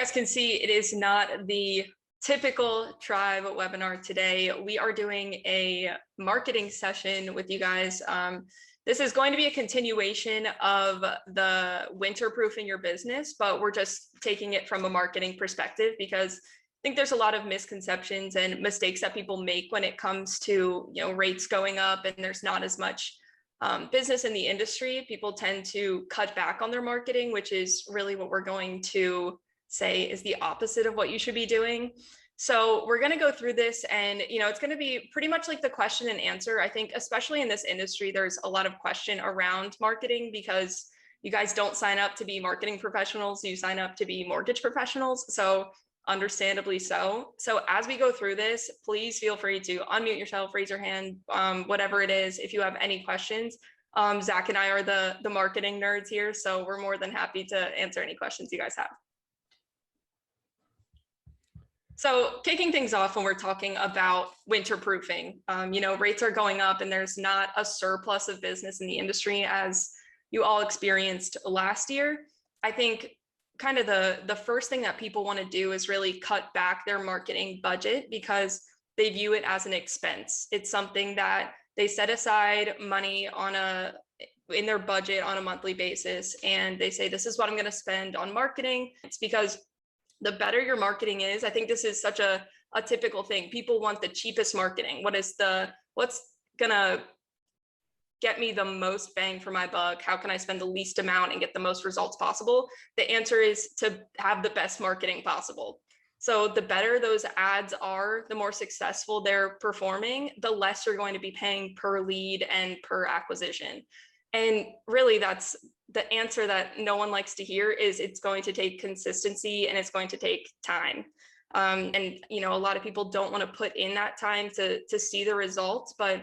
guys can see, it is not the typical Tribe webinar today. We are doing a marketing session with you guys. This is going to be a continuation of the winter-proofing your business, but we're just taking it from a marketing perspective because I think there's a lot of misconceptions and mistakes that people make when it comes to, rates going up and there's not as much business in the industry. People tend to cut back on their marketing, which is really what we're going to say is the opposite of what you should be doing. So we're going to go through this and, it's going to be pretty much like the question and answer. I think, especially in this industry, there's a lot of question around marketing because you guys don't sign up to be marketing professionals. You sign up to be mortgage professionals. So understandably so. So as we go through this, please feel free to unmute yourself, raise your hand, whatever it is, if you have any questions. Zach and I are the marketing nerds here, so we're more than happy to answer any questions you guys have. So kicking things off when we're talking about winter proofing, rates are going up and there's not a surplus of business in the industry as you all experienced last year. I think kind of the first thing that people want to do is really cut back their marketing budget because they view it as an expense. It's something that they set aside money in their budget on a monthly basis, and they say, this is what I'm going to spend on marketing. It's because the better your marketing is, I think this is such a typical thing. People want the cheapest marketing. What's gonna get me the most bang for my buck? How can I spend the least amount and get the most results possible? The answer is to have the best marketing possible. So the better those ads are, the more successful they're performing, the less you're going to be paying per lead and per acquisition. And really, that's the answer that no one likes to hear is it's going to take consistency and it's going to take time. And, a lot of people don't want to put in that time to see the results, but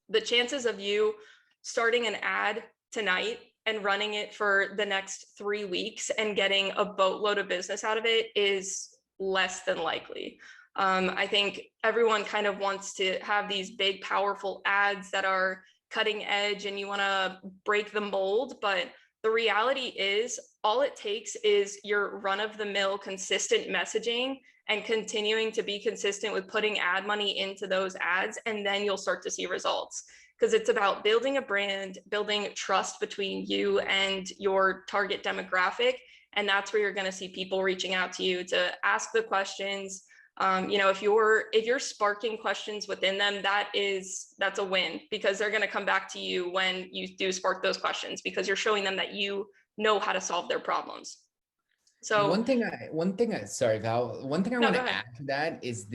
the chances of you starting an ad tonight and running it for the next 3 weeks and getting a boatload of business out of it is less than likely. I think everyone kind of wants to have these big, powerful ads that are cutting edge and you want to break the mold, but the reality is all it takes is your run-of-the-mill consistent messaging and continuing to be consistent with putting ad money into those ads, and then you'll start to see results. Because it's about building a brand, building trust between you and your target demographic, and that's where you're going to see people reaching out to you to ask the questions. If you're sparking questions within them, that's a win, because they're going to come back to you when you do spark those questions, because you're showing them that you know how to solve their problems. So sorry, Val, one thing I want to add to that is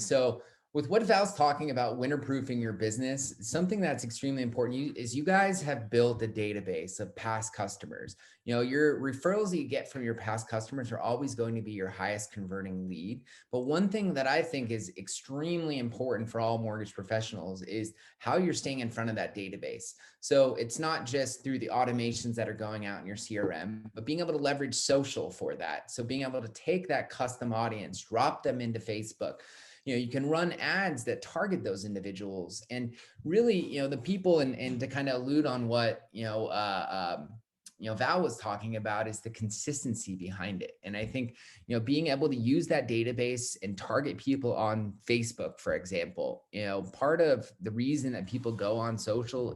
so with what Val's talking about, winter-proofing your business, something that's extremely important is you guys have built a database of past customers. Your referrals that you get from your past customers are always going to be your highest converting lead. But one thing that I think is extremely important for all mortgage professionals is how you're staying in front of that database. So it's not just through the automations that are going out in your CRM, but being able to leverage social for that. So being able to take that custom audience, drop them into Facebook. You can run ads that target those individuals, and really, the people, and to kind of allude on what, Val was talking about, is the consistency behind it. And I think, being able to use that database and target people on Facebook, for example, part of the reason that people go on social,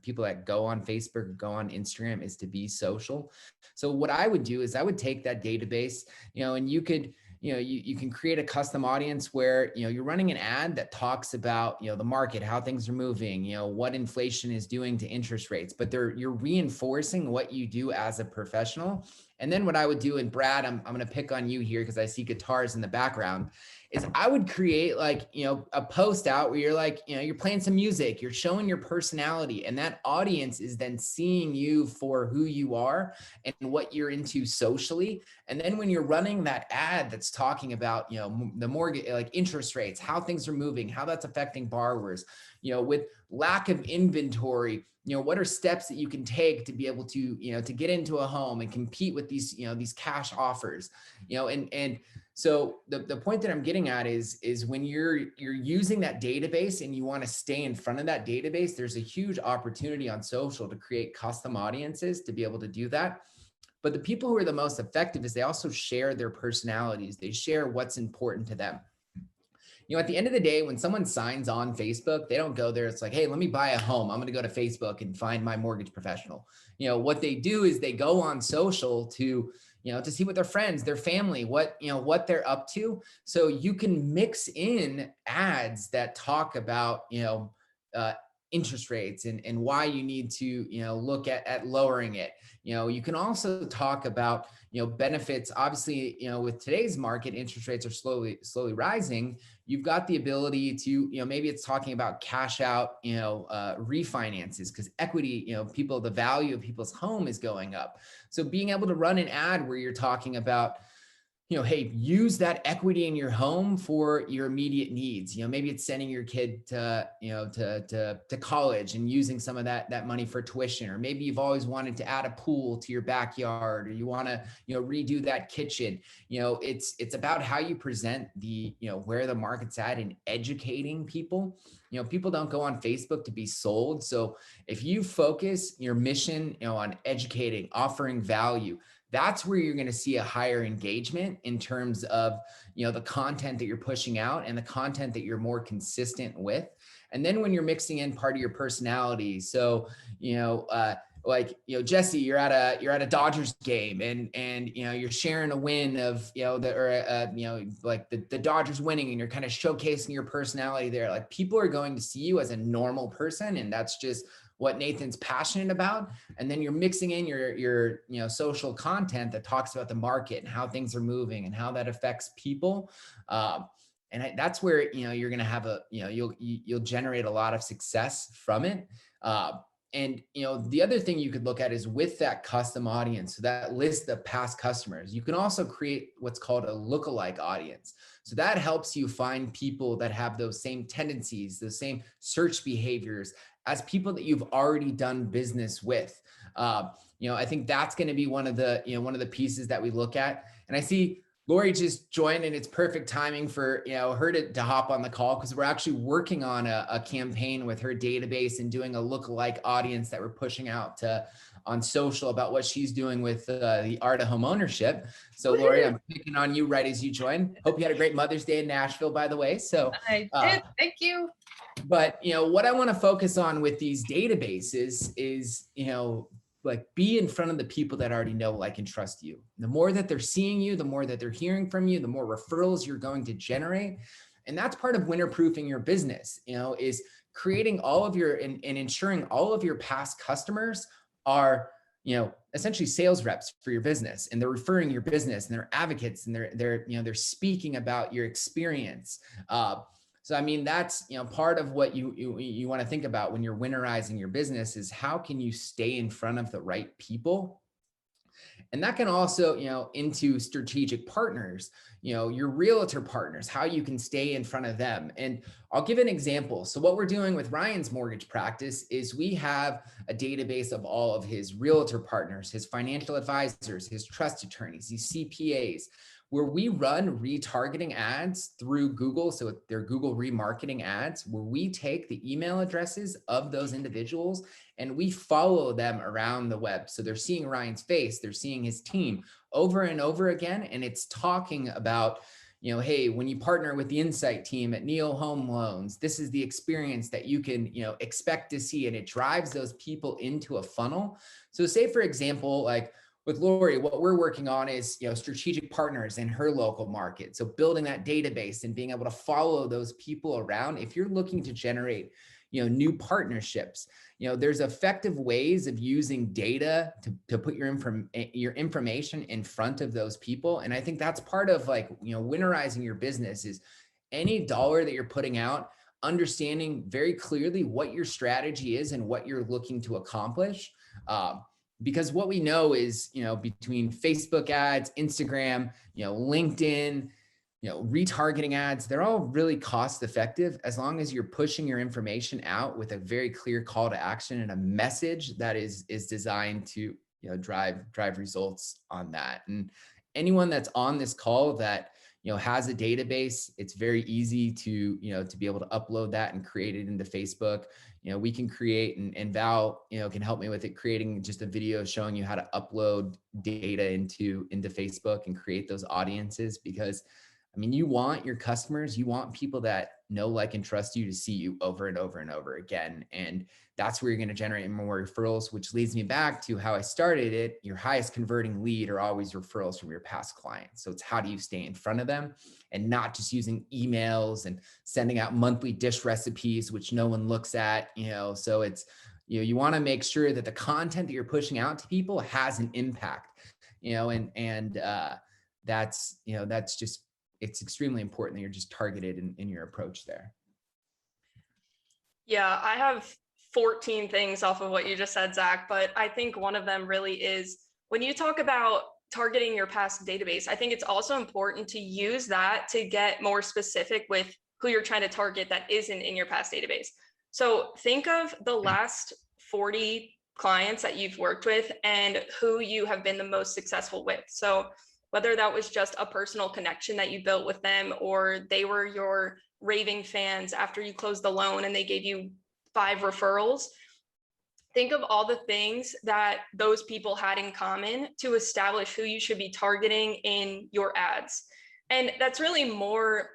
people that go on Facebook or go on Instagram, is to be social. So what I would do is I would take that database, and you could, you can create a custom audience where, you're running an ad that talks about, the market, how things are moving, what inflation is doing to interest rates, but you're reinforcing what you do as a professional. And then what I would do, and Brad, I'm going to pick on you here because I see guitars in the background, is I would create a post out where you're you're playing some music, you're showing your personality, and that audience is then seeing you for who you are and what you're into socially. And then when you're running that ad that's talking about, the mortgage, like interest rates, how things are moving, how that's affecting borrowers, with lack of inventory, what are steps that you can take to be able to, to get into a home and compete with these, these cash offers, and so the point that I'm getting at is when you're using that database and you want to stay in front of that database, there's a huge opportunity on social to create custom audiences to be able to do that. But the people who are the most effective is they also share their personalities. They share what's important to them. At the end of the day, when someone signs on Facebook, they don't go there. It's like, hey, let me buy a home. I'm going to go to Facebook and find my mortgage professional. What they do is they go on social to see what their friends, their family, what they're up to. So you can mix in ads that talk about, uh, interest rates and why you need to, look at lowering it. You can also talk about, benefits. Obviously, with today's market, interest rates are slowly rising. You've got the ability to, maybe it's talking about cash out, refinances, because equity, the value of people's home is going up. So being able to run an ad where you're talking about, hey, use that equity in your home for your immediate needs. Maybe it's sending your kid to college and using some of that money for tuition, or maybe you've always wanted to add a pool to your backyard, or you want to, redo that kitchen. It's about how you present the, where the market's at, and educating people. People don't go on Facebook to be sold. So if you focus your mission, on educating, offering value, that's where you're going to see a higher engagement in terms of, the content that you're pushing out and the content that you're more consistent with. And then when you're mixing in part of your personality, so, Jesse, you're at a Dodgers game and you're sharing a win of, the Dodgers winning, and you're kind of showcasing your personality there. Like, people are going to see you as a normal person, and that's just what Nathan's passionate about. And then you're mixing in your social content that talks about the market and how things are moving and how that affects people. That's where, you're going to have you'll generate a lot of success from it. And the other thing you could look at is with that custom audience, so that list of past customers, you can also create what's called a lookalike audience. So that helps you find people that have those same tendencies, the same search behaviors as people that you've already done business with. I think that's going to be one of the pieces that we look at. And I see Lori just joined, and it's perfect timing for her to hop on the call, because we're actually working on a campaign with her database and doing a lookalike audience that we're pushing out on social about what she's doing with the art of homeownership. So Lori, I'm picking on you right as you join. Hope you had a great Mother's Day in Nashville, by the way. So I did. Thank you. But what I want to focus on with these databases is, like, be in front of the people that already know, like, and trust you. The more that they're seeing you, the more that they're hearing from you, the more referrals you're going to generate. And that's part of winter-proofing your business, is creating all of your and ensuring all of your past customers are, essentially sales reps for your business, and they're referring your business, and they're advocates, and they're speaking about your experience. So, I mean, that's, part of what you want to think about when you're winterizing your business is how can you stay in front of the right people? And that can also, into strategic partners, your realtor partners, how you can stay in front of them. And I'll give an example. So what we're doing with Ryan's mortgage practice is we have a database of all of his realtor partners, his financial advisors, his trust attorneys, his CPAs, where we run retargeting ads through Google. So they're Google remarketing ads, where we take the email addresses of those individuals and we follow them around the web. So they're seeing Ryan's face, they're seeing his team over and over again. And it's talking about, hey, when you partner with the Insight team at Neo Home Loans, this is the experience that you can, expect to see. And it drives those people into a funnel. So say, for example, like, with Lori, what we're working on is, strategic partners in her local market. So building that database and being able to follow those people around. If you're looking to generate, new partnerships, there's effective ways of using data to put your information in front of those people. And I think that's part of, like, winterizing your business is any dollar that you're putting out, understanding very clearly what your strategy is and what you're looking to accomplish. Because what we know is, between Facebook ads, Instagram, LinkedIn, retargeting ads, they're all really cost effective as long as you're pushing your information out with a very clear call to action and a message that is designed to, drive results on that. And anyone that's on this call that, has a database. It's very easy to, to be able to upload that and create it into Facebook. We can create, and Val, can help me with it, creating just a video showing you how to upload data into Facebook and create those audiences. Because I mean, you want your customers, you want people that know, like, and trust you to see you over and over and over again. And that's where you're going to generate more referrals, which leads me back to how I started it. Your highest converting lead are always referrals from your past clients. So it's how do you stay in front of them and not just using emails and sending out monthly dish recipes, which no one looks at, so it's, you want to make sure that the content that you're pushing out to people has an impact, that's just, it's extremely important that you're just targeted in your approach there. Yeah, I have 14 things off of what you just said, Zach, but I think one of them really is when you talk about targeting your past database, I think it's also important to use that to get more specific with who you're trying to target that isn't in your past database. So think of the last 40 clients that you've worked with and who you have been the most successful with. So whether that was just a personal connection that you built with them, or they were your raving fans after you closed the loan and they gave you 5 referrals. Think of all the things that those people had in common to establish who you should be targeting in your ads. And that's really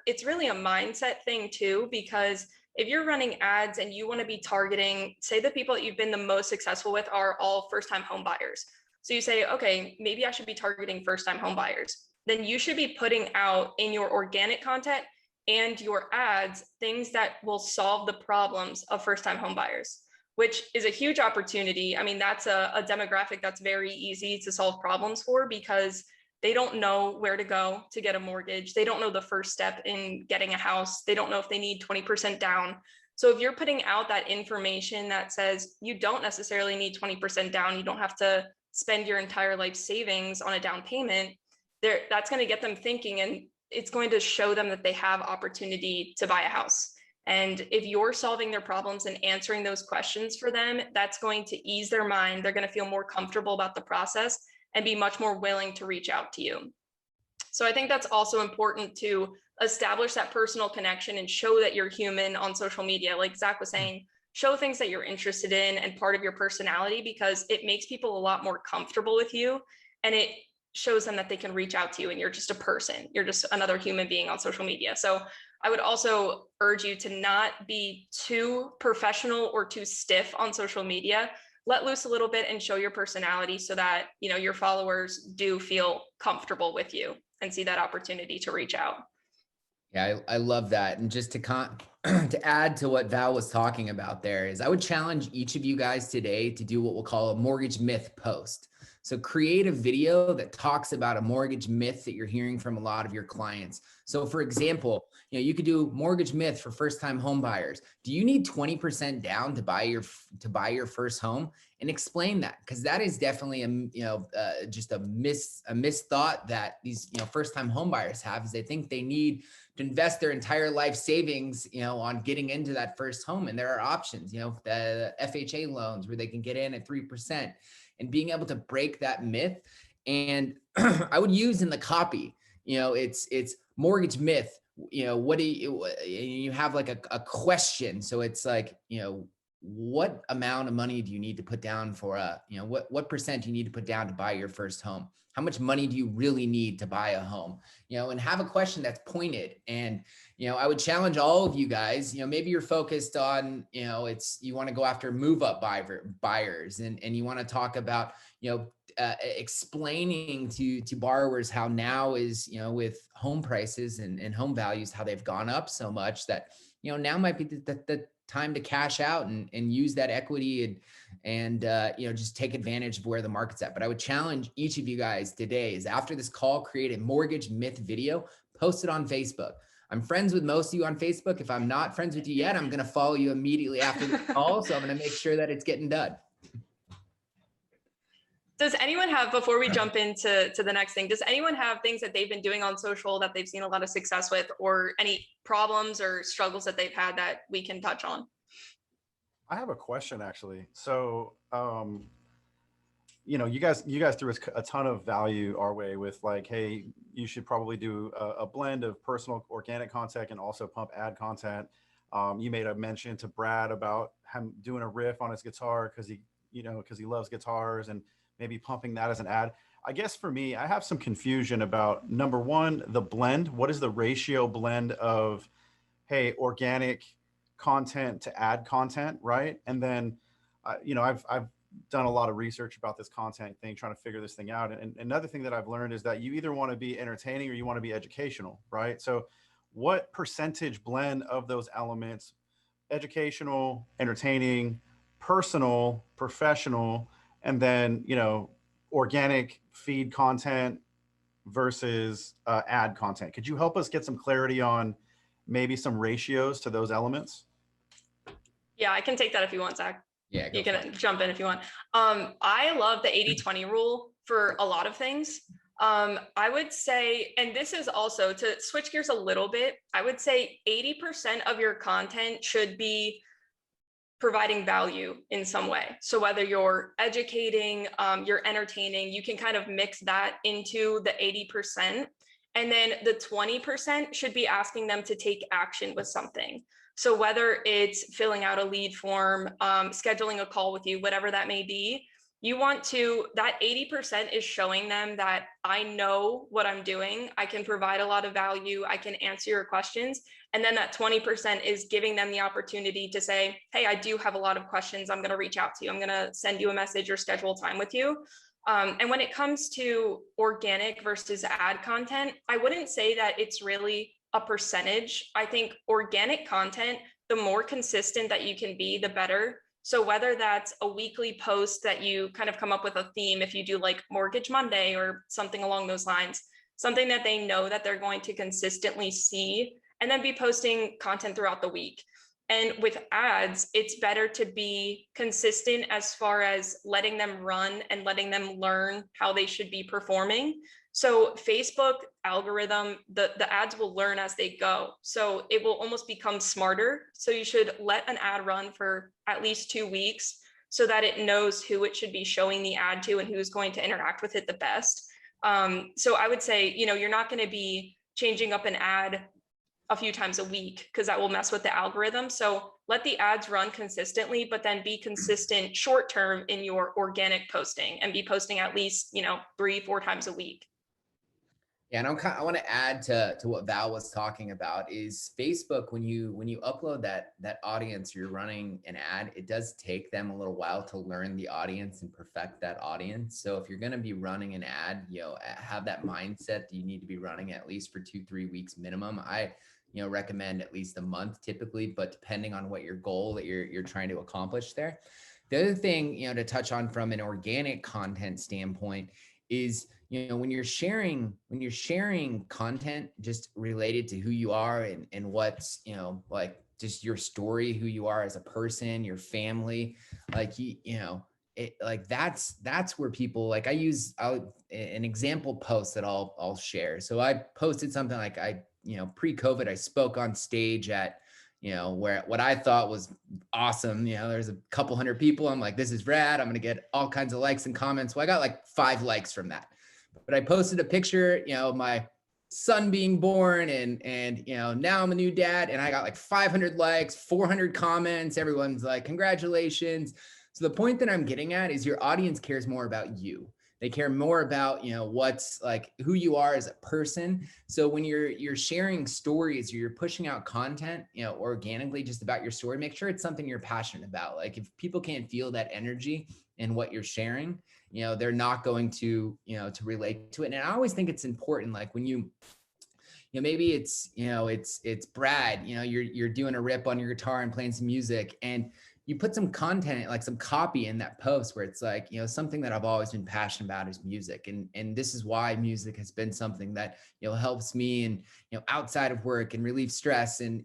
it's really a mindset thing too, because if you're running ads and you want to be targeting, say the people that you've been the most successful with are all first-time home buyers. So you say, okay, maybe I should be targeting first-time home buyers. Then you should be putting out in your organic content and your ads things that will solve the problems of first-time home buyers, which is a huge opportunity. I mean, that's a demographic that's very easy to solve problems for because they don't know where to go to get a mortgage. They don't know the first step in getting a house. They don't know if they need 20% down. So if you're putting out that information that says you don't necessarily need 20% down, you don't have to spend your entire life savings on a down payment, that's going to get them thinking, and it's going to show them that they have opportunity to buy a house. And if you're solving their problems and answering those questions for them, that's going to ease their mind. They're going to feel more comfortable about the process and be much more willing to reach out to you. So I think that's also important to establish that personal connection and show that you're human on social media. Like Zach was saying, show things that you're interested in and part of your personality, because it makes people a lot more comfortable with you, and it shows them that they can reach out to you and you're just a person. You're just another human being on social media. So I would also urge you to not be too professional or too stiff on social media. Let loose a little bit and show your personality so that, your followers do feel comfortable with you and see that opportunity to reach out. Yeah, I love that. And just to to add to what Val was talking about there is, I would challenge each of you guys today to do what we'll call a mortgage myth post. So create a video that talks about a mortgage myth that you're hearing from a lot of your clients. So for example, you could do mortgage myth for first-time home buyers. Do you need 20% down to buy your first home? And explain that, because that is definitely just a misthought that these first-time home buyers have, is they think they need to invest their entire life savings on getting into that first home. And there are options, the FHA loans where they can get in at 3%, and being able to break that myth. And I would use in the copy, it's mortgage myth. What do you have like a question? So it's like, what amount of money do you need to put down for what percent do you need to put down to buy your first home? How much money do you really need to buy a home? And have a question that's pointed. And, I would challenge all of you guys, maybe you're focused on, you want to go after move up buyers, and you want to talk about, explaining to borrowers how now is, with home prices and home values, how they've gone up so much that, now might be the time to cash out and use that equity and just take advantage of where the market's at. But I would challenge each of you guys today is, after this call, create a mortgage myth video, post it on Facebook. I'm friends with most of you on Facebook. If I'm not friends with you yet, I'm going to follow you immediately after the call. So I'm going to make sure that it's getting done. Does anyone have, before we jump into the next thing, does anyone have things that they've been doing on social that they've seen a lot of success with, or any problems or struggles that they've had that we can touch on? I have a question, actually. So you guys threw a ton of value our way with like, hey, you should probably do a blend of personal organic content and also pump ad content. You made a mention to Brad about him doing a riff on his guitar because he loves guitars, and maybe pumping that as an ad. I guess for me, I have some confusion about number one, the blend. What is the ratio blend of, hey, organic content to ad content, right? And then, I've done a lot of research about this content thing, trying to figure this thing out. And another thing that I've learned is that you either want to be entertaining or you want to be educational, right? So, what percentage blend of those elements, educational, entertaining, personal, professional, and then, organic feed content versus ad content? Could you help us get some clarity on maybe some ratios to those elements? Yeah, I can take that if you want, Zach. Yeah, go You for can it. jump in if you want. I love the 80-20 rule for a lot of things. I would say, and this is also to switch gears a little bit, I would say 80% of your content should be providing value in some way. So whether you're educating, you're entertaining, you can kind of mix that into the 80%. And then the 20% should be asking them to take action with something. So whether it's filling out a lead form, scheduling a call with you, whatever that may be, you want to, that 80% is showing them that I know what I'm doing. I can provide a lot of value. I can answer your questions. And then that 20% is giving them the opportunity to say, hey, I do have a lot of questions. I'm going to reach out to you. I'm going to send you a message or schedule time with you. And when it comes to organic versus ad content, I wouldn't say that it's really a percentage. I think organic content, the more consistent that you can be, the better. So whether that's a weekly post that you kind of come up with a theme, if you do like Mortgage Monday or something along those lines, something that they know that they're going to consistently see, and then be posting content throughout the week. And with ads, it's better to be consistent as far as letting them run and letting them learn how they should be performing. So Facebook algorithm, the ads will learn as they go. So it will almost become smarter. So you should let an ad run for at least 2 weeks so that it knows who it should be showing the ad to and who's going to interact with it the best. So I would say, you're not going to be changing up an ad a few times a week because that will mess with the algorithm. So let the ads run consistently, but then be consistent short term in your organic posting and be posting at least, 3-4 times a week. Yeah, and I want to add to what Val was talking about is Facebook. When you upload that audience, you're running an ad. It does take them a little while to learn the audience and perfect that audience. So if you're going to be running an ad, have that mindset that you need to be running at least for 2-3 weeks minimum. I recommend at least a month typically, but depending on what your goal that you're trying to accomplish there. The other thing to touch on from an organic content standpoint is when you're sharing content just related to who you are and what's like just your story, who you are as a person, your family, like that's where people like. I use an example post that I'll share. So I posted something like pre-COVID, I spoke on stage at where what I thought was awesome. There's a couple hundred people. I'm like, this is rad. I'm going to get all kinds of likes and comments. Well, I got like 5 likes from that. But I posted a picture, of my son being born and now I'm a new dad, and I got like 500 likes, 400 comments. Everyone's like, congratulations. So the point that I'm getting at is your audience cares more about you. They care more about, what's like who you are as a person. So when you're sharing stories or you're pushing out content, organically just about your story, make sure it's something you're passionate about. Like if people can't feel that energy in what you're sharing, they're not going to, to relate to it. And I always think it's important, like when maybe it's, it's Brad, you're doing a rip on your guitar and playing some music, and you put some content, like some copy in that post where it's like, something that I've always been passionate about is music. And this is why music has been something that, helps me and, outside of work and relieve stress. And,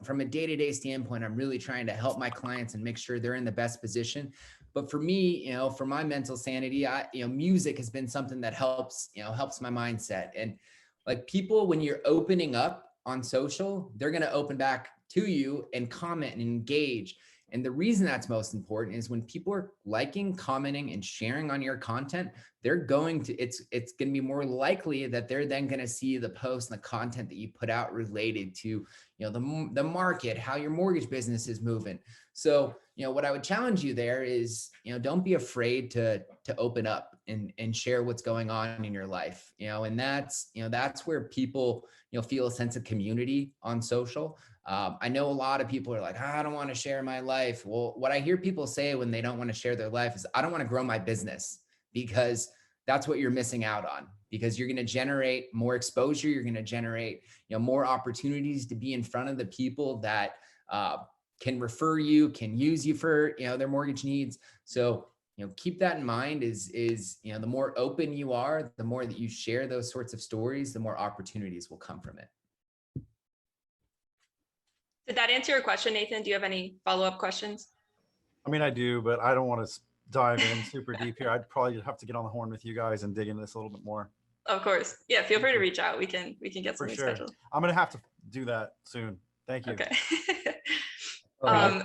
from a day-to-day standpoint, I'm really trying to help my clients and make sure they're in the best position. But for me, for my mental sanity, music has been something that helps my mindset. And like people, when you're opening up on social, they're going to open back to you and comment and engage. And the reason that's most important is when people are liking, commenting, and sharing on your content, they're going to, it's going to be more likely that they're then going to see the post and the content that you put out related to, the market, how your mortgage business is moving. So, what I would challenge you there is, don't be afraid to open up and share what's going on in your life, and that's where people, feel a sense of community on social. I know a lot of people are like, I don't want to share my life. Well, what I hear people say when they don't want to share their life is, I don't want to grow my business, because that's what you're missing out on, because you're going to generate more exposure. You're going to generate, more opportunities to be in front of the people that can refer you, can use you for, their mortgage needs. So, keep that in mind is, the more open you are, the more that you share those sorts of stories, the more opportunities will come from it. Did that answer your question, Nathan? Do you have any follow-up questions? I mean, I do, but I don't want to dive in super deep here. I'd probably have to get on the horn with you guys and dig into this a little bit more. Of course. Yeah, feel free to reach out. We can get For something sure. scheduled. I'm going to have to do that soon. Thank you. Okay.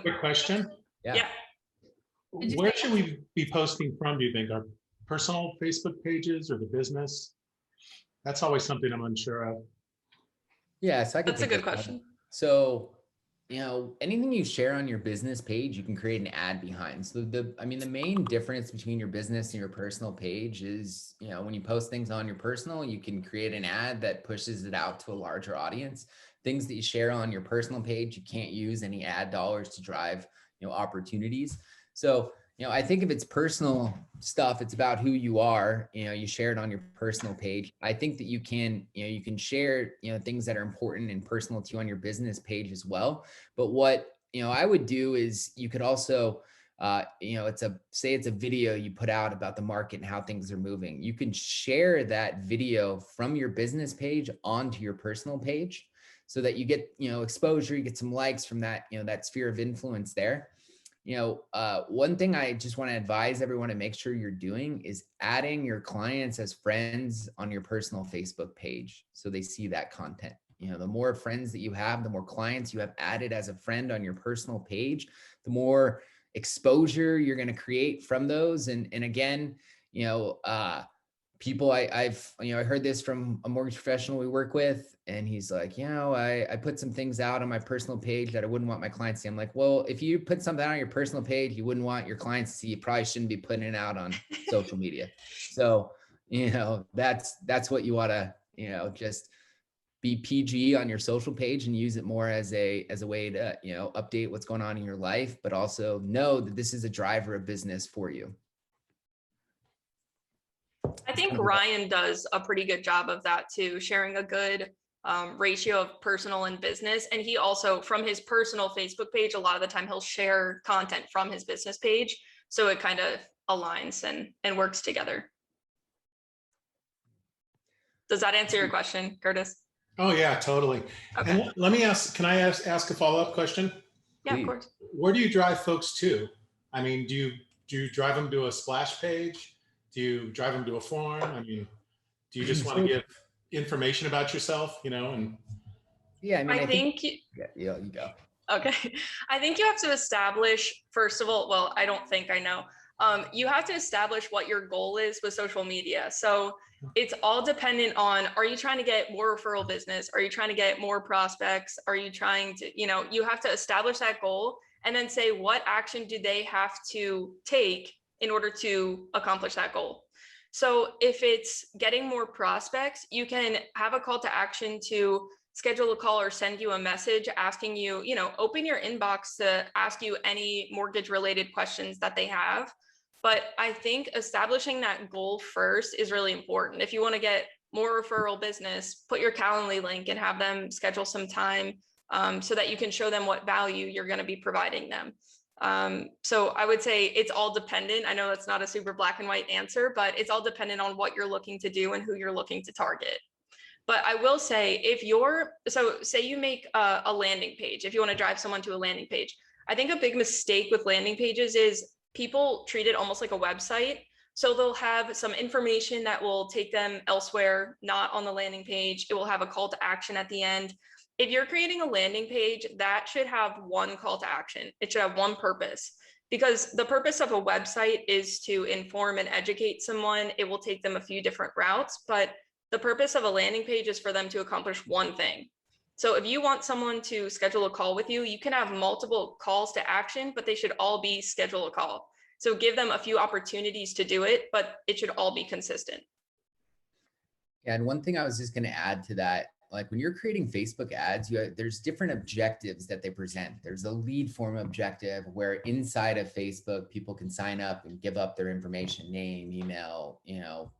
Quick question. Yeah. Where should we be posting from, do you think? Our personal Facebook pages or the business? That's always something I'm unsure of. Yeah, so That's a good question. So, anything you share on your business page, you can create an ad behind. So the main difference between your business and your personal page is, when you post things on your personal, you can create an ad that pushes it out to a larger audience. Things that you share on your personal page, you can't use any ad dollars to drive, opportunities. So, I think if it's personal stuff, it's about who you are, you share it on your personal page. I think that you can share, things that are important and personal to you on your business page as well. But what, I would do is you could also, it's a video you put out about the market and how things are moving. You can share that video from your business page onto your personal page so that you get, exposure, you get some likes from that, that sphere of influence there. One thing I just want to advise everyone to make sure you're doing is adding your clients as friends on your personal Facebook page so they see that content. The more friends that you have, the more clients you have added as a friend on your personal page, the more exposure you're going to create from those. And again, people, I heard this from a mortgage professional we work with, and he's like, I put some things out on my personal page that I wouldn't want my clients to see. I'm like, well, if you put something on your personal page you wouldn't want your clients to see, you probably shouldn't be putting it out on social media. So, that's what you want to, just be PG on your social page and use it more as a way to, update what's going on in your life, but also know that this is a driver of business for you. I think Ryan does a pretty good job of that too, sharing a good ratio of personal and business. And he also, from his personal Facebook page, a lot of the time he'll share content from his business page. So it kind of aligns and works together. Does that answer your question, Curtis? Oh yeah, totally. Okay. And let me ask, can I ask a follow-up question? Yeah, Please. of course. Where do you drive folks to? I mean, do you drive them to a splash page? Do you drive them to a forum? I mean, do you just want to give information about yourself, and Yeah, I think you go. Okay. I think you have to establish, first of all, well, I don't think I know. You have to establish what your goal is with social media. So it's all dependent on, are you trying to get more referral business? Are you trying to get more prospects? Are you trying to, you have to establish that goal and then say, what action do they have to take in order to accomplish that goal? So if it's getting more prospects, you can have a call to action to schedule a call or send you a message asking you, open your inbox to ask you any mortgage related questions that they have. But I think establishing that goal first is really important. If you want to get more referral business, put your Calendly link and have them schedule some time so that you can show them what value you're going to be providing them. So I would say it's all dependent. I know that's not a super black and white answer, but it's all dependent on what you're looking to do and who you're looking to target. But I will say, say you make a landing page, if you want to drive someone to a landing page, I think a big mistake with landing pages is people treat it almost like a website. So they'll have some information that will take them elsewhere, not on the landing page. It will have a call to action at the end. If you're creating a landing page, that should have one call to action. It should have one purpose, because the purpose of a website is to inform and educate someone. It will take them a few different routes, but the purpose of a landing page is for them to accomplish one thing. So if you want someone to schedule a call with you, you can have multiple calls to action, but they should all be schedule a call. So give them a few opportunities to do it, but it should all be consistent. Yeah, and one thing I was just going to add to that, like when you're creating Facebook ads, there's different objectives that they present. There's a lead form objective where inside of Facebook, people can sign up and give up their information, name, email,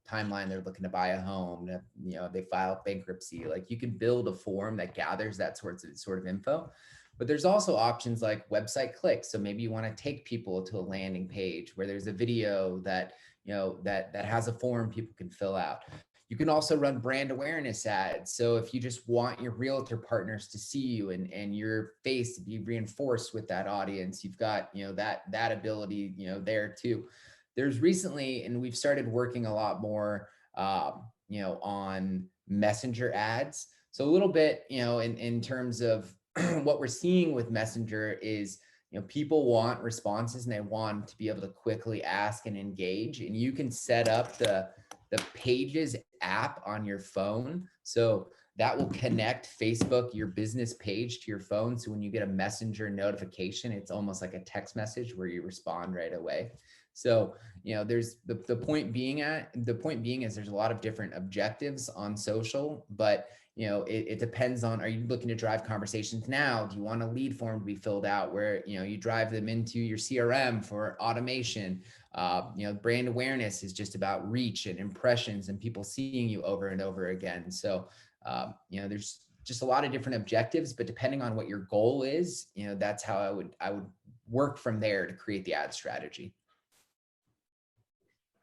timeline, they're looking to buy a home, they file bankruptcy. Like you can build a form that gathers that sort of info. But there's also options like website clicks. So maybe you want to take people to a landing page where there's a video that, that has a form people can fill out. You can also run brand awareness ads. So if you just want your realtor partners to see you and your face to be reinforced with that audience, you've got, that ability, there too. There's recently, and we've started working a lot more, on messenger ads. So a little bit, in terms of what we're seeing with Messenger is, people want responses and they want to be able to quickly ask and engage. And you can set up the Pages app on your phone. So that will connect Facebook, your business page, to your phone. So when you get a Messenger notification, it's almost like a text message where you respond right away. So, there's the point being is there's a lot of different objectives on social, but it depends on, are you looking to drive conversations now? Do you want a lead form to be filled out where, you drive them into your CRM for automation? Brand awareness is just about reach and impressions and people seeing you over and over again. So, there's just a lot of different objectives, but depending on what your goal is, that's how I would work from there to create the ad strategy.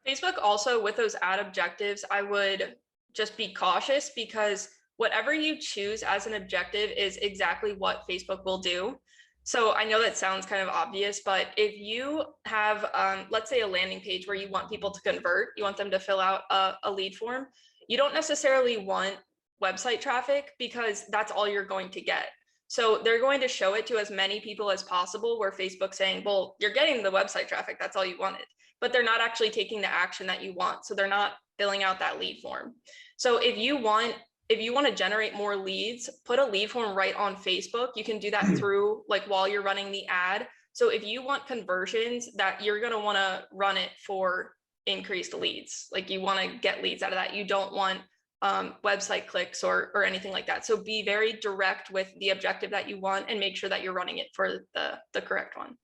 Facebook also, with those ad objectives, I would just be cautious, because whatever you choose as an objective is exactly what Facebook will do. So I know that sounds kind of obvious, but if you have, let's say, a landing page where you want people to convert, you want them to fill out a lead form, you don't necessarily want website traffic, because that's all you're going to get. So they're going to show it to as many people as possible, where Facebook's saying, well, you're getting the website traffic, that's all you wanted, but they're not actually taking the action that you want. So they're not filling out that lead form. So if you want to generate more leads, put a lead form right on Facebook. You can do that through, like, while you're running the ad. So if you want conversions, that you're going to want to run it for increased leads. Like, you want to get leads out of that. You don't want website clicks or anything like that. So be very direct with the objective that you want and make sure that you're running it for the correct one.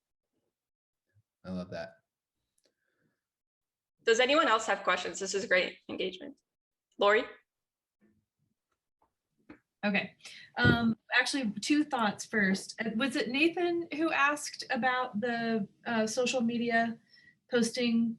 I love that. Does anyone else have questions? This is great engagement. Lori? Okay. Actually, two thoughts first. Was it Nathan who asked about the social media posting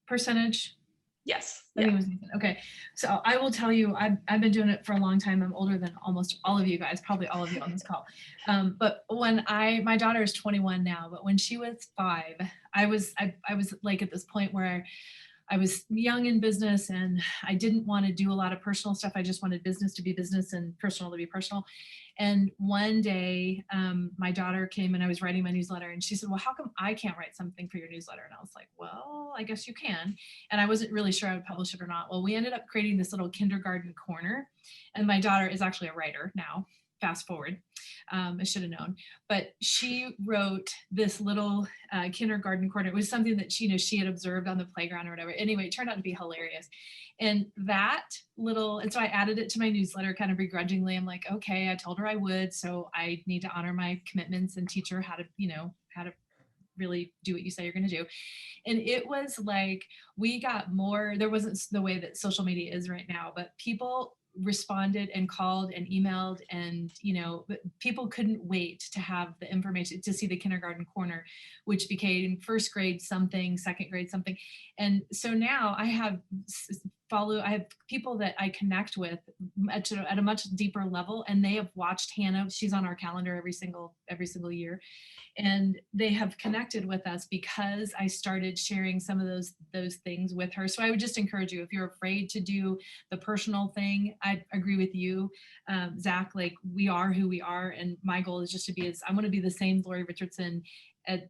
percentage? Yes. I think it was Nathan. Okay. So I will tell you, I've been doing it for a long time. I'm older than almost all of you guys, probably all of you on this call. But when my daughter is 21 now, but when she was 5, I was like at this point where I was young in business and I didn't want to do a lot of personal stuff. I just wanted business to be business and personal to be personal. And one day my daughter came and I was writing my newsletter and she said, well, how come I can't write something for your newsletter? And I was like, well, I guess you can. And I wasn't really sure I would publish it or not. Well, we ended up creating this little kindergarten corner, and my daughter is actually a writer now. Fast forward, I should have known, but she wrote this little kindergarten corner. It was something that she had observed on the playground or whatever. Anyway, it turned out to be hilarious. And so I added it to my newsletter kind of begrudgingly. I'm like, okay, I told her I would, so I need to honor my commitments and teach her how to really do what you say you're going to do. And it was like, we got more, there wasn't the way that social media is right now, but people responded and called and emailed, and people couldn't wait to have the information to see the kindergarten corner, which became first grade something, second grade something. And so now I have I have people that I connect with at a much deeper level, and they have watched Hannah. She's on our calendar every single year, and they have connected with us because I started sharing some of those things with her. So I would just encourage you, if you're afraid to do the personal thing, I agree with you, Zac. Like, we are who we are, and my goal is just to be I want to be the same Lori Richardson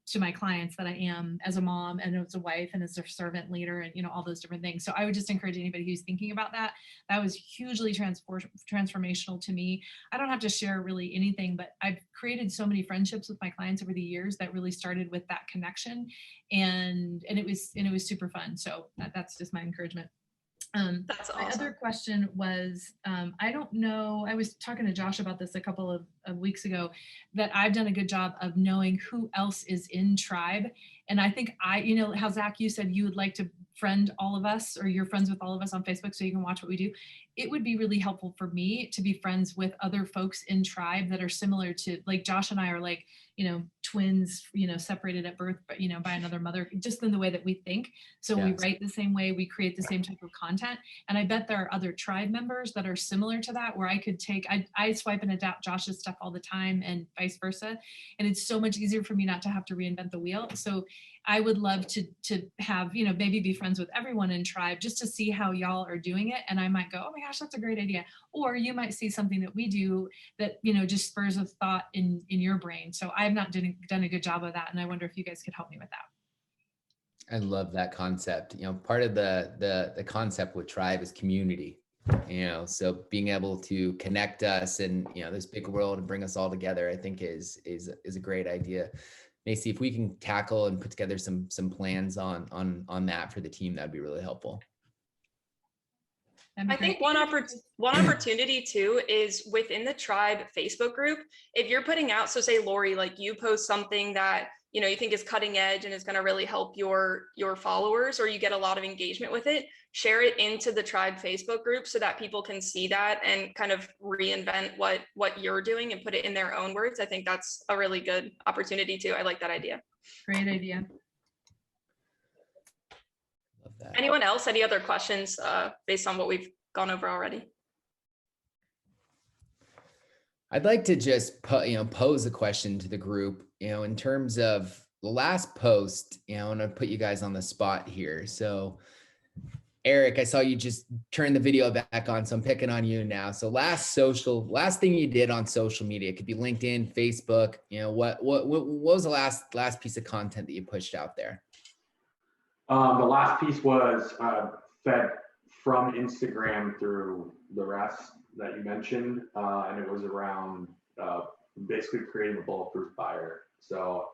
to my clients that I am as a mom and as a wife and as a servant leader, and all those different things. So I would just encourage anybody who's thinking about that. That was hugely transformational to me. I don't have to share really anything, but I've created so many friendships with my clients over the years that really started with that connection, and it was super fun. So that's just my encouragement. That's My awesome. other question was, I don't know, I was talking to Josh about this a couple of weeks ago, that I've done a good job of knowing who else is in Tribe. And I think how Zac, you said you would like to friend all of us, or you're friends with all of us on Facebook so you can watch what we do. It would be really helpful for me to be friends with other folks in Tribe that are similar to, like, Josh and I are like, twins, separated at birth, but, by another mother, just in the way that we think. So we write the same way, we create the same type of content. And I bet there are other Tribe members that are similar to that, where I could take, I swipe and adapt Josh's stuff all the time and vice versa. And it's so much easier for me not to have to reinvent the wheel. So I would love to have, maybe be friends with everyone in Tribe, just to see how y'all are doing it. And I might go, oh my gosh, that's a great idea. Or you might see something that we do that, just spurs a thought in your brain. So I've not done a good job of that. And I wonder if you guys could help me with that. I love that concept. Part of the concept with Tribe is community. So being able to connect us and this big world and bring us all together, I think is a great idea. Macy, if we can tackle and put together some plans on that for the team, that'd be really helpful. I think one opportunity too is within the Tribe Facebook group. If you're putting out, so say Lori, like, you post something that you think is cutting edge and is going to really help your followers, or you get a lot of engagement with it, share it into the Tribe Facebook group so that people can see that and kind of reinvent what you're doing and put it in their own words. I think that's a really good opportunity too. I like that idea. Great idea. Love that. Anyone else? Any other questions based on what we've gone over already? I'd like to just pose a question to the group, in terms of the last post, I'm going to put you guys on the spot here. So Eric, I saw you just turn the video back on, so I'm picking on you now. So last thing you did on social media, it could be LinkedIn, Facebook, what was the last piece of content that you pushed out there? The last piece was fed from Instagram through the rest that you mentioned, and it was around basically creating a bulletproof buyer. So,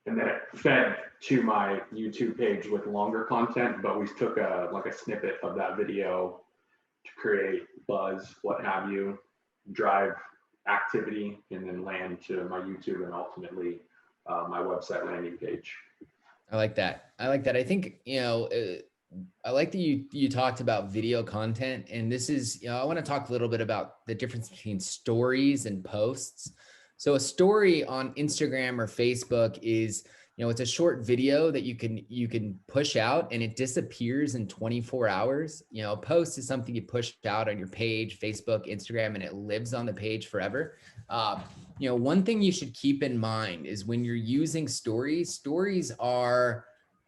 and then it fed to my YouTube page with longer content, but we took a snippet of that video to create buzz, what have you, drive activity, and then land to my YouTube and ultimately my website landing page. I like that. I think, I like that you talked about video content, and this is, I want to talk a little bit about the difference between stories and posts. So a story on Instagram or Facebook is, it's a short video that you can push out and it disappears in 24 hours. A post is something you push out on your page, Facebook, Instagram, and it lives on the page forever. One thing you should keep in mind is when you're using stories are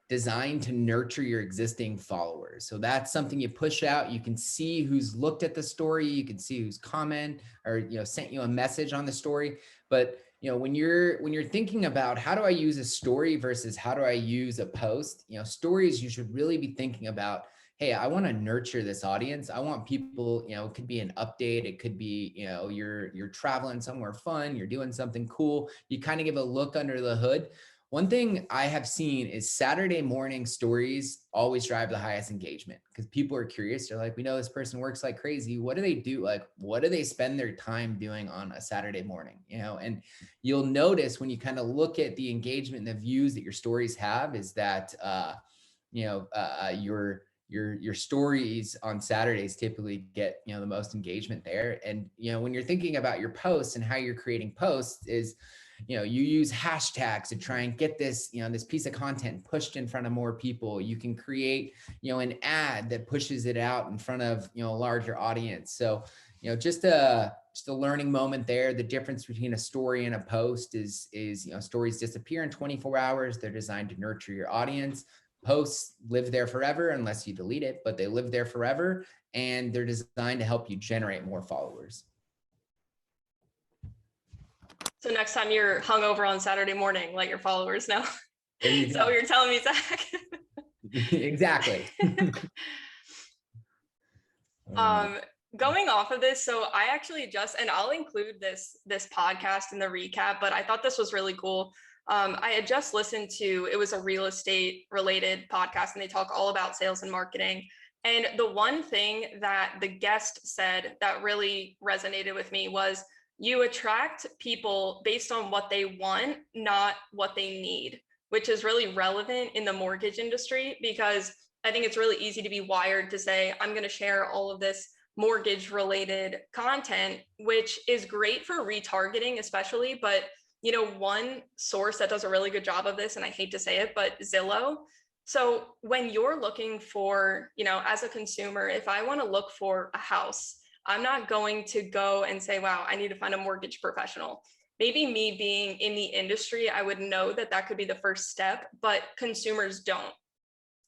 designed to nurture your existing followers. So that's something you push out. You can see who's looked at the story. You can see who's comment or, sent you a message on the story. But, when you're thinking about how do I use a story versus how do I use a post, stories, you should really be thinking about, hey, I want to nurture this audience. I want people, it could be an update. It could be, you're traveling somewhere fun. You're doing something cool. You kind of give a look under the hood. One thing I have seen is Saturday morning stories always drive the highest engagement because people are curious. They're like, we know this person works like crazy. What do they do? Like, what do they spend their time doing on a Saturday morning? And you'll notice when you kind of look at the engagement and the views that your stories have is that, your stories on Saturdays typically get, the most engagement there. And, when you're thinking about your posts and how you're creating posts is, you use hashtags to try and get this, this piece of content pushed in front of more people. You can create, an ad that pushes it out in front of, a larger audience. So, just a learning moment there. The difference between a story and a post is, stories disappear in 24 hours. They're designed to nurture your audience. Posts live there forever unless you delete it, but they live there forever, and they're designed to help you generate more followers. So next time you're hungover on Saturday morning, let your followers know. Is that what you're telling me, Zach? Exactly. Going off of this, so I actually and I'll include this podcast in the recap, but I thought this was really cool. I had just listened to, it was a real estate related podcast, and they talk all about sales and marketing. And the one thing that the guest said that really resonated with me was, you attract people based on what they want, not what they need, which is really relevant in the mortgage industry, because I think it's really easy to be wired to say, I'm going to share all of this mortgage related content, which is great for retargeting, especially. But, one source that does a really good job of this, and I hate to say it, but Zillow. So when you're looking for, as a consumer, if I want to look for a house, I'm not going to go and say, wow, I need to find a mortgage professional. Maybe me being in the industry, I would know that that could be the first step, but consumers don't.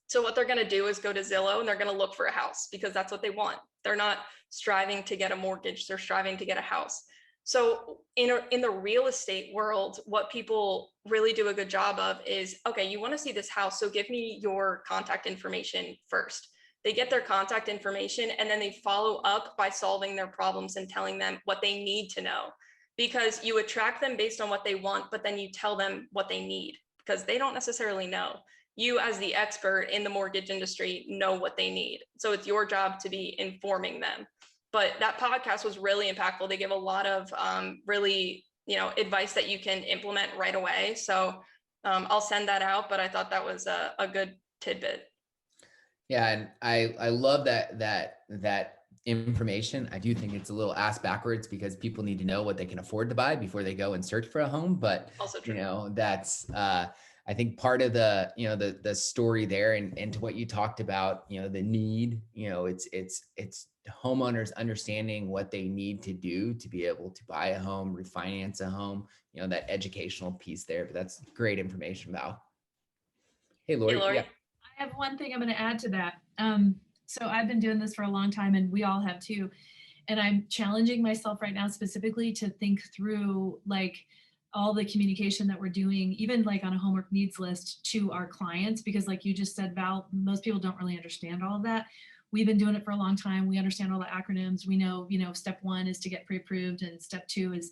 So what they're going to do is go to Zillow, and they're going to look for a house because that's what they want. They're not striving to get a mortgage. They're striving to get a house. So in the real estate world, what people really do a good job of is, okay, you want to see this house, so give me your contact information first. They get their contact information, and then they follow up by solving their problems and telling them what they need to know, because you attract them based on what they want, but then you tell them what they need because they don't necessarily know. You, as the expert in the mortgage industry, know what they need. So it's your job to be informing them. But that podcast was really impactful. They give a lot of really, advice that you can implement right away. So I'll send that out, but I thought that was a good tidbit. Yeah, and I love that information. I do think it's a little ass backwards because people need to know what they can afford to buy before they go and search for a home. But also true. That's I think part of the the story there, and to what you talked about, the need, it's homeowners understanding what they need to do to be able to buy a home, refinance a home, that educational piece there. But that's great information, Val. Hey, Lori. Hey, Lori. Yeah. I have one thing I'm going to add to that. So I've been doing this for a long time, and we all have too. And I'm challenging myself right now specifically to think through like all the communication that we're doing, even like on a homework needs list to our clients, because like you just said, Val, most people don't really understand all of that. We've been doing it for a long time. We understand all the acronyms. We know, step 1 is to get pre-approved, and step 2 is,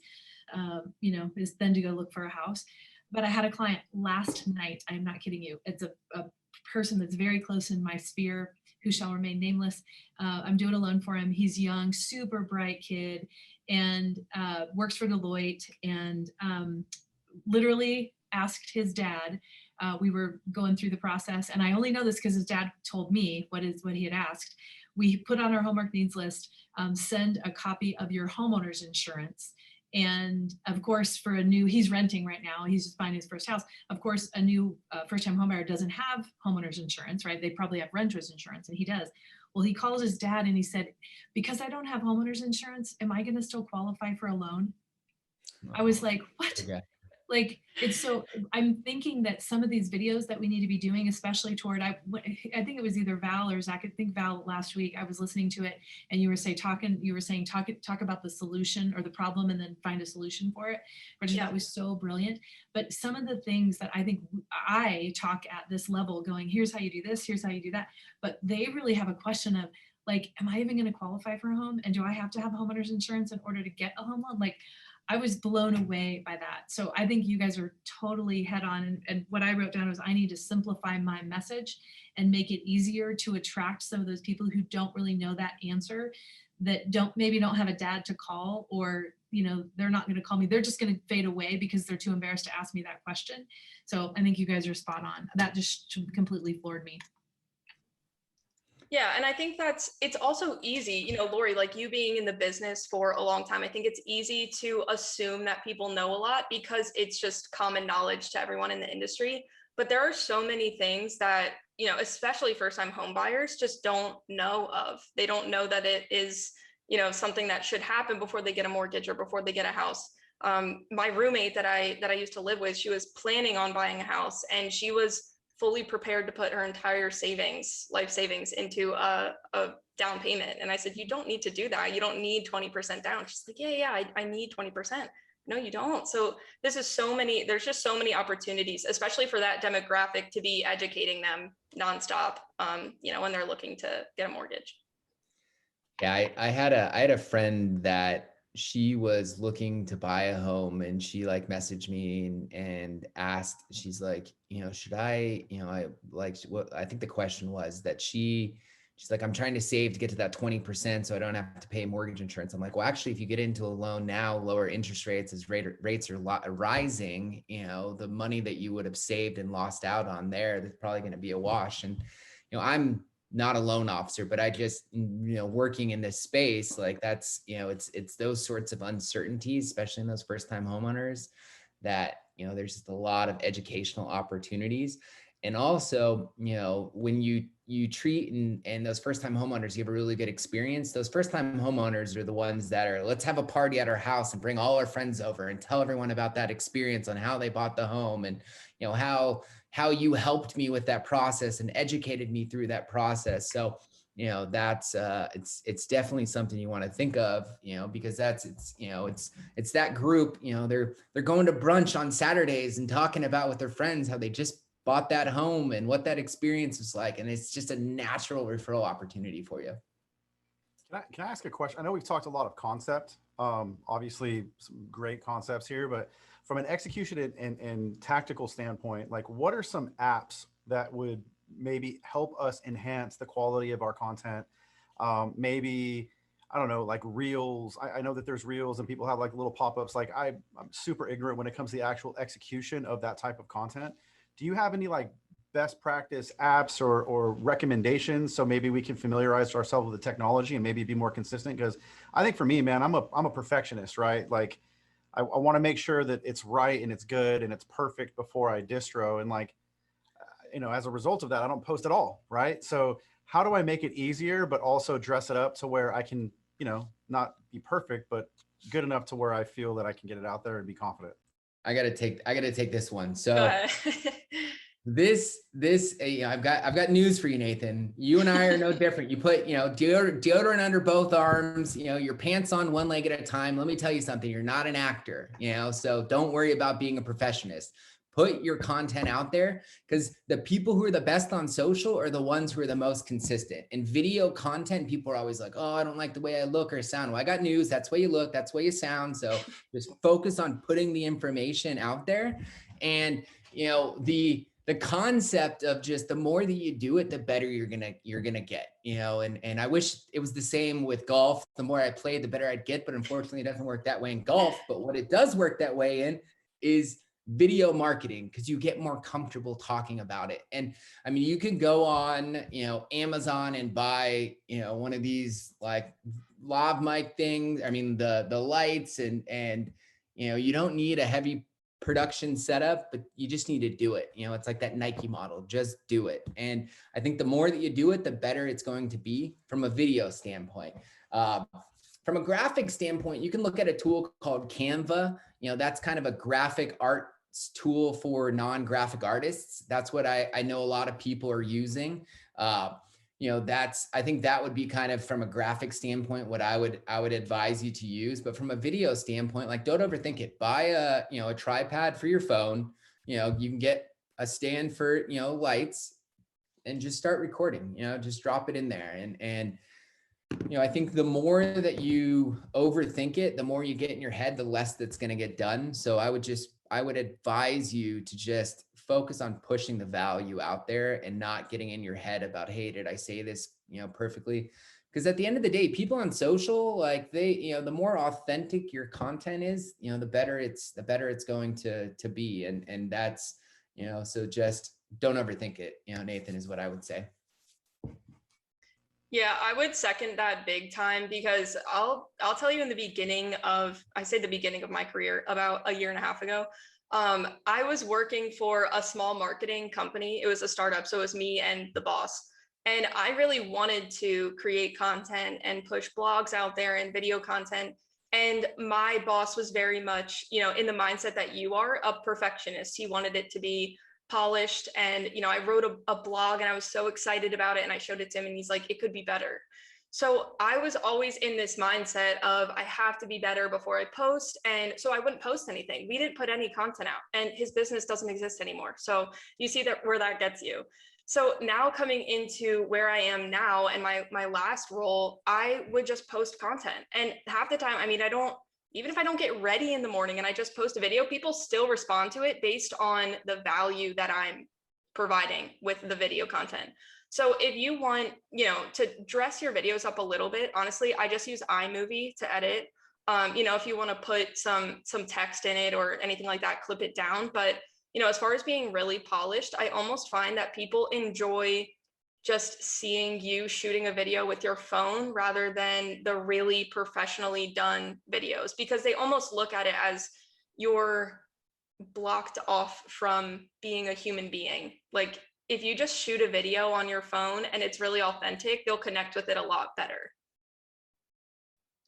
is then to go look for a house. But I had a client last night. I'm not kidding you. It's a person that's very close in my sphere, who shall remain nameless. I'm doing a loan for him. He's young, super bright kid, and works for Deloitte, and literally asked his dad. We were going through the process, and I only know this because his dad told me what he had asked. We put on our homework needs list, send a copy of your homeowner's insurance. And of course, he's renting right now, he's just buying his first house. Of course, a new first-time homebuyer doesn't have homeowner's insurance, right? They probably have renter's insurance, and he does. Well, he calls his dad and he said, because I don't have homeowner's insurance, am I gonna still qualify for a loan? I was like, what? Okay. Like, it's so, I'm thinking that some of these videos that we need to be doing, especially toward, I think it was either Val or Zach, I think Val last week, I was listening to it, and you were saying, talk about the solution or the problem and then find a solution for it, which that was so brilliant. But some of the things that I think I talk at this level going, here's how you do this, here's how you do that. But they really have a question of like, am I even going to qualify for a home? And do I have to have homeowner's insurance in order to get a home loan? Like, I was blown away by that. So I think you guys are totally head on. And what I wrote down was I need to simplify my message and make it easier to attract some of those people who don't really know that answer, that maybe don't have a dad to call, or, they're not going to call me. They're just going to fade away because they're too embarrassed to ask me that question. So I think you guys are spot on. That just completely floored me. Yeah, and I think it's also easy, you know, Lori, like you being in the business for a long time, I think it's easy to assume that people know a lot because it's just common knowledge to everyone in the industry. But there are so many things that, you know, especially first-time home buyers just don't know of. They don't know that it is, you know, something that should happen before they get a mortgage or before they get a house. My roommate that I used to live with, she was planning on buying a house, and she was fully prepared to put her entire life savings into a down payment. And I said, you don't need to do that. You don't need 20% down. She's like, yeah, I need 20%. No, you don't. So there's just so many opportunities, especially for that demographic, to be educating them nonstop, you know, when they're looking to get a mortgage. Yeah, I had a friend that she was looking to buy a home, and she like messaged me and asked, she's like, you know, should I, you know, I like what I think the question was that she's like, I'm trying to save to get to that 20% so I don't have to pay mortgage insurance. I'm like, well, actually, if you get into a loan now, lower interest rates as rates are rising, you know, the money that you would have saved and lost out on there, that's probably going to be a wash. And, you know, I'm not a loan officer, but I just, you know, working in this space, like that's, you know, it's those sorts of uncertainties, especially in those first time homeowners, that, you know, there's just a lot of educational opportunities. And also, you know, when you treat and those first time homeowners, you have a really good experience. Those first time homeowners are the ones that are, let's have a party at our house and bring all our friends over and tell everyone about that experience on how they bought the home, and, you know, how you helped me with that process and educated me through that process. So, you know, that's it's definitely something you want to think of, you know, because it's that group, you know, they're going to brunch on Saturdays and talking about with their friends how they just bought that home and what that experience was like. And it's just a natural referral opportunity for you. Can I ask a question? I know we've talked a lot of concept, obviously some great concepts here, but from an execution and tactical standpoint, like what are some apps that would maybe help us enhance the quality of our content? Maybe, I don't know, like reels. I know that there's reels and people have like little pop-ups. Like I'm super ignorant when it comes to the actual execution of that type of content. Do you have any like best practice apps or recommendations so maybe we can familiarize ourselves with the technology and maybe be more consistent? Because I think for me, man, I'm a perfectionist, right? Like I want to make sure that it's right and it's good and it's perfect before I distro. And like, you know, as a result of that, I don't post at all, right? So how do I make it easier, but also dress it up to where I can, you know, not be perfect, but good enough to where I feel that I can get it out there and be confident? I gotta take this one. Go So ahead. this, you know, I've got news for you, Nathan. You and I are no different. You put, you know, deodorant under both arms, you know, your pants on one leg at a time. Let me tell you something, you're not an actor, you know, so don't worry about being a perfectionist. Put your content out there, because the people who are the best on social are the ones who are the most consistent. In video content, people are always like, oh, I don't like the way I look or sound. Well, I got news. That's the way you look. That's the way you sound. So just focus on putting the information out there. And, you know, the concept of just the more that you do it, the better you're gonna get, you know. And I wish it was the same with golf. The more I play, the better I'd get, but unfortunately it doesn't work that way in golf. But what it does work that way in is video marketing, because you get more comfortable talking about it. And I mean, you can go on, you know, Amazon and buy, you know, one of these like lav mic things. I mean, the lights and you know, you don't need a heavy production setup, but you just need to do it. You know, it's like that Nike model, just do it. And I think the more that you do it, the better it's going to be from a video standpoint. From a graphic standpoint, you can look at a tool called Canva. You know, that's kind of a graphic arts tool for non-graphic artists. That's what I know a lot of people are using. You know, I think that would be kind of from a graphic standpoint, what I would advise you to use. But from a video standpoint, like don't overthink it. Buy a tripod for your phone. You know, you can get a stand for, you know, lights, and just start recording, you know, just drop it in there. And you know, I think the more that you overthink it, the more you get in your head, the less that's going to get done. So I would advise you to just focus on pushing the value out there and not getting in your head about, hey, did I say this, you know, perfectly? Because at the end of the day, people on social, like they, you know, the more authentic your content is, you know, the better it's going to be. And that's, you know, so just don't overthink it, you know, Nathan, is what I would say. Yeah, I would second that big time because I'll tell you in the beginning of, I say the beginning of my career, about a year and a half ago, I was working for a small marketing company. It was a startup, so it was me and the boss. And I really wanted to create content and push blogs out there and video content. And my boss was very much, in the mindset that you are, a perfectionist. He wanted it to be polished. And, I wrote a blog and I was so excited about it. And I showed it to him and he's like, it could be better. So I was always in this mindset of I have to be better before I post. And so I wouldn't post anything. We didn't put any content out and his business doesn't exist anymore. So you see that where that gets you. So now coming into where I am now and my last role, I would just post content. And half the time, I mean, even if I don't get ready in the morning and I just post a video, people still respond to it based on the value that I'm providing with the video content. So if you want, to dress your videos up a little bit, honestly, I just use iMovie to edit. If you want to put some text in it or anything like that, clip it down. But, as far as being really polished, I almost find that people enjoy just seeing you shooting a video with your phone rather than the really professionally done videos, because they almost look at it as you're blocked off from being a human being. Like if you just shoot a video on your phone and it's really authentic, they'll connect with it a lot better.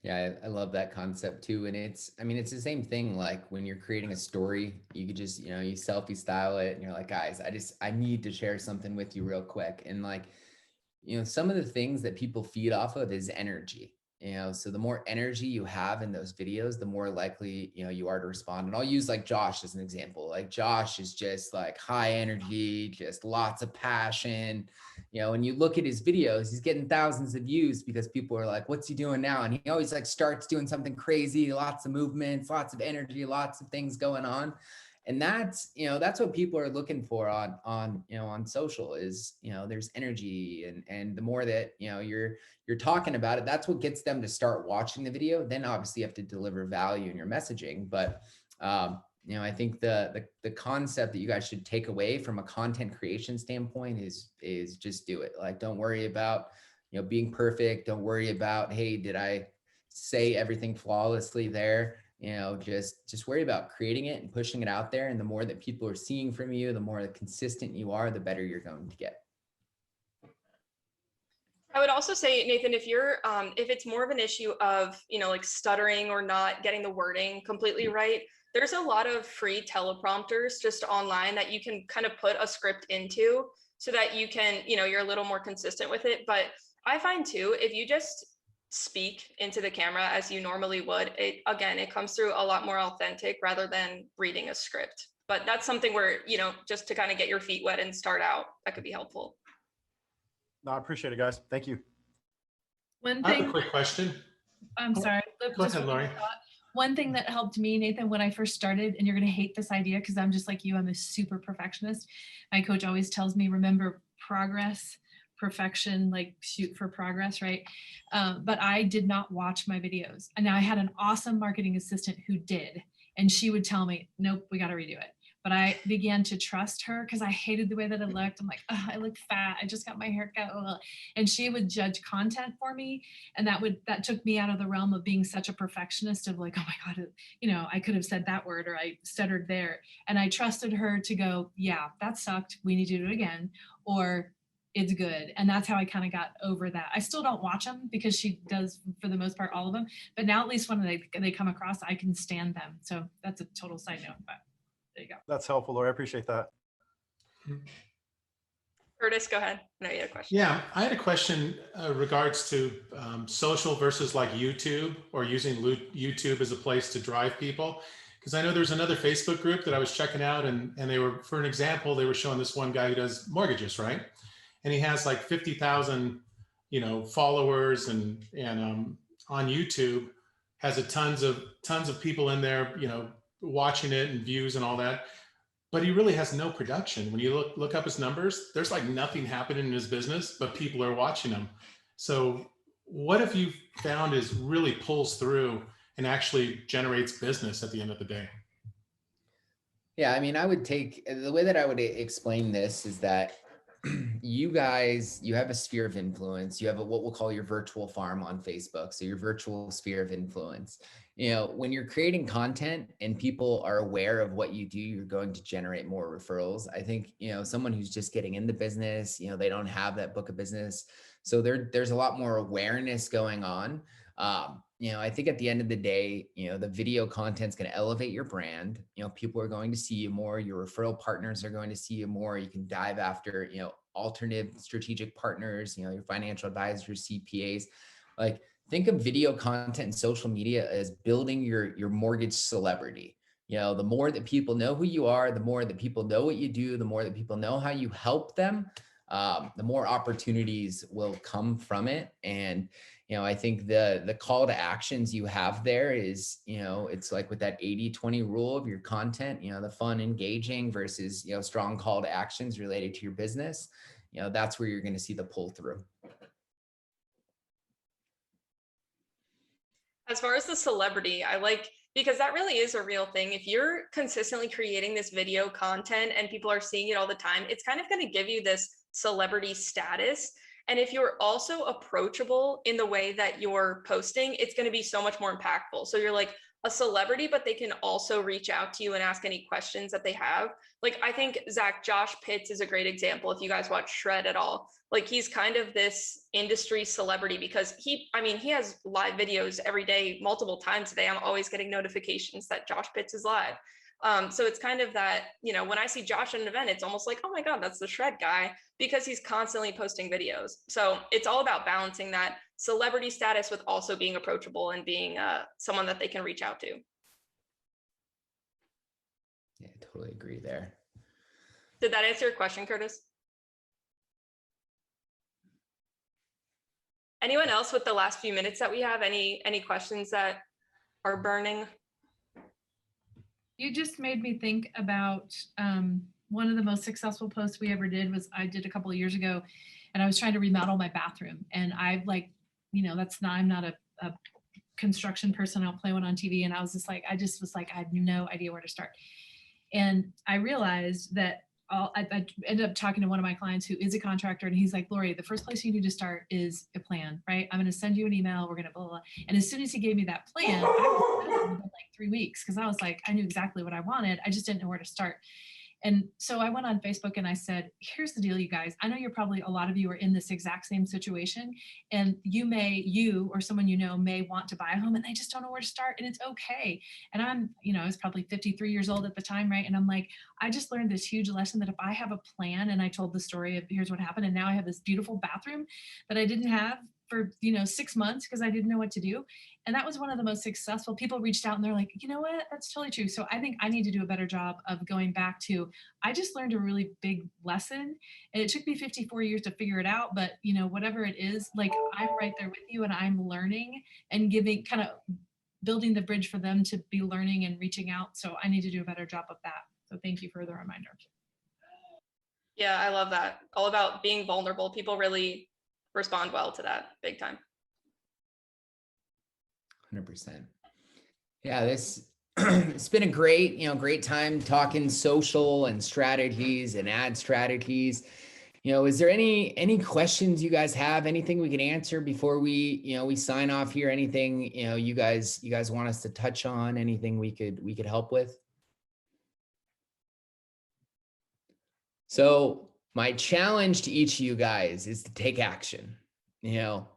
Yeah, I love that concept too. And it's the same thing. Like when you're creating a story, you could just, you selfie style it and you're like, guys, I need to share something with you real quick. And like, some of the things that people feed off of is energy. So the more energy you have in those videos, the more likely, you are to respond. And I'll use like Josh as an example. Like Josh is just like high energy, just lots of passion. When you look at his videos, he's getting thousands of views because people are like, what's he doing now? And he always like starts doing something crazy, lots of movements, lots of energy, lots of things going on. And that's what people are looking for on social is, there's energy and the more that, you're talking about it, that's what gets them to start watching the video. Then obviously you have to deliver value in your messaging. But, I think the concept that you guys should take away from a content creation standpoint is just do it. Like, don't worry about, being perfect. Don't worry about, hey, did I say everything flawlessly there? Just worry about creating it and pushing it out there. And the more that people are seeing from you, the more consistent you are, the better you're going to get. I would also say, Nathan, if it's more of an issue of, like stuttering or not getting the wording completely right, there's a lot of free teleprompters just online that you can kind of put a script into so that you can, you're a little more consistent with it. But I find too, if you just speak into the camera as you normally would, it comes through a lot more authentic rather than reading a script. But that's something where, just to kind of get your feet wet and start out, that could be helpful. No, I appreciate it, guys. Thank you. One I have thing, a quick question. I'm sorry. Go ahead, Lori. One thing that helped me, Nathan, when I first started, and you're going to hate this idea because I'm just like you, I'm a super perfectionist. My coach always tells me, remember progress, perfection, like shoot for progress, right? But I did not watch my videos. And now I had an awesome marketing assistant who did, and she would tell me, nope, we got to redo it. But I began to trust her because I hated the way that it looked. I'm like, oh, I look fat. I just got my hair cut. And she would judge content for me. And that took me out of the realm of being such a perfectionist of like, oh my God, I could have said that word or I stuttered there. And I trusted her to go, yeah, that sucked. We need to do it again. Or it's good. And that's how I kind of got over that. I still don't watch them because she does, for the most part, all of them. But now at least when they come across, I can stand them. So that's a total side note. But there you go. That's helpful, Laura. I appreciate that. Curtis, go ahead. I know you had a question. Yeah, I had a question regards to social versus like YouTube, or using YouTube as a place to drive people. Because I know there's another Facebook group that I was checking out, and they were, for an example, they were showing this one guy who does mortgages, right? And he has like 50,000, followers, and on YouTube has tons of people in there, watching it and views and all that. But he really has no production. When you look up his numbers, there's like nothing happening in his business, but people are watching him. So what if you found is really pulls through and actually generates business at the end of the day? Yeah, I mean, I would take the way that I would explain this is that you guys, you have a sphere of influence. You have what we'll call your virtual farm on Facebook. So your virtual sphere of influence. When you're creating content and people are aware of what you do, you're going to generate more referrals. I think, someone who's just getting into business, they don't have that book of business. So there's a lot more awareness going on. I think at the end of the day, the video content's going to elevate your brand. People are going to see you more. Your referral partners are going to see you more. You can dive after, alternative strategic partners, your financial advisors, CPAs. Like, think of video content and social media as building your mortgage celebrity. The more that people know who you are, the more that people know what you do, the more that people know how you help them, the more opportunities will come from it. And I think the call to actions you have there is, it's like with that 80-20 rule of your content, the fun, engaging versus, strong call to actions related to your business. That's where you're going to see the pull through. As far as the celebrity, because that really is a real thing. If you're consistently creating this video content and people are seeing it all the time, it's kind of going to give you this celebrity status. And if you're also approachable in the way that you're posting, it's going to be so much more impactful. So you're like a celebrity, but they can also reach out to you and ask any questions that they have. Like, I think Josh Pitts is a great example. If you guys watch Shred at all, like, he's kind of this industry celebrity because he has live videos every day, multiple times a day. I'm always getting notifications that Josh Pitts is live. So it's kind of that, when I see Josh at an event, it's almost like, oh my God, that's the Shred guy, because he's constantly posting videos. So it's all about balancing that celebrity status with also being approachable and being someone that they can reach out to. Yeah, I totally agree there. Did that answer your question, Curtis? Anyone else with the last few minutes that we have? Any questions that are burning? You just made me think about one of the most successful posts we ever did was I did a couple of years ago, and I was trying to remodel my bathroom. And I'm not a construction person. I don't play one on TV. And I was I had no idea where to start. And I realized that I ended up talking to one of my clients who is a contractor, and he's like, Lori, the first place you need to start is a plan, right? I'm going to send you an email. We're going to blah, blah. And as soon as he gave me that plan, I was done within like 3 weeks, because I was like, I knew exactly what I wanted. I just didn't know where to start. And so I went on Facebook and I said, here's the deal, you guys. I know a lot of you are in this exact same situation, and you or someone may want to buy a home and they just don't know where to start, and it's okay. And I was probably 53 years old at the time, right? And I'm like, I just learned this huge lesson that if I have a plan, and I told the story of here's what happened, and now I have this beautiful bathroom that I didn't have for 6 months because I didn't know what to do. And that was one of the most successful. People reached out and they're like, you know what, that's totally true. So I think I need to do a better job of going back to, I just learned a really big lesson, and it took me 54 years to figure it out. But whatever it is, like, I'm right there with you, and I'm learning and kind of building the bridge for them to be learning and reaching out. So I need to do a better job of that. So thank you for the reminder. Yeah, I love that. All about being vulnerable. People really respond well to that, big time. 100%. Yeah, it's been a great time talking social and strategies and ad strategies. Is there any questions you guys have? Anything we can answer before we sign off here? Anything you guys want us to touch on? Anything we could help with? So my challenge to each of you guys is to take action.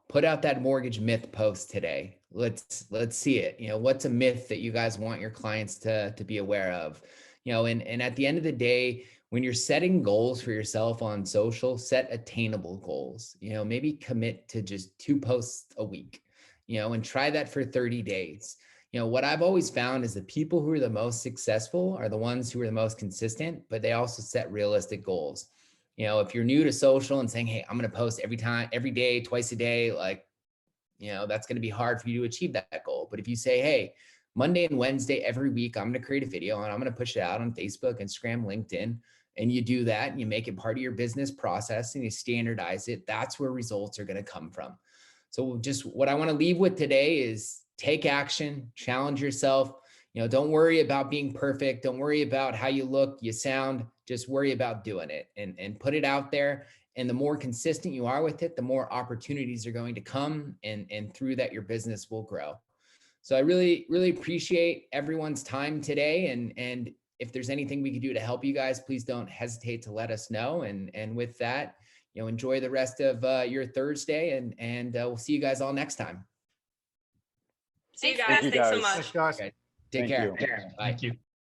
Put out that mortgage myth post today. Let's see it. What's a myth that you guys want your clients to be aware of? And at the end of the day, when you're setting goals for yourself on social, set attainable goals. Maybe commit to just 2 posts a week, and try that for 30 days. What I've always found is the people who are the most successful are the ones who are the most consistent, but they also set realistic goals. If you're new to social and saying, hey, I'm going to post every day, twice a day, that's going to be hard for you to achieve that goal. But if you say, hey, Monday and Wednesday, every week, I'm going to create a video and I'm going to push it out on Facebook, Instagram, LinkedIn, and you do that and you make it part of your business process and you standardize it, that's where results are going to come from. So just what I want to leave with today is take action, challenge yourself. Don't worry about being perfect. Don't worry about how you look, you sound. Just worry about doing it and put it out there. And the more consistent you are with it, the more opportunities are going to come, and through that, your business will grow. So I really, really appreciate everyone's time today. And if there's anything we could do to help you guys, please don't hesitate to let us know. And with that, enjoy the rest of your Thursday, and we'll see you guys all next time. See you Thank guys. you, Thanks so guys. much. Thanks, guys. Okay. Take Thank care. you. Bye. Thank you.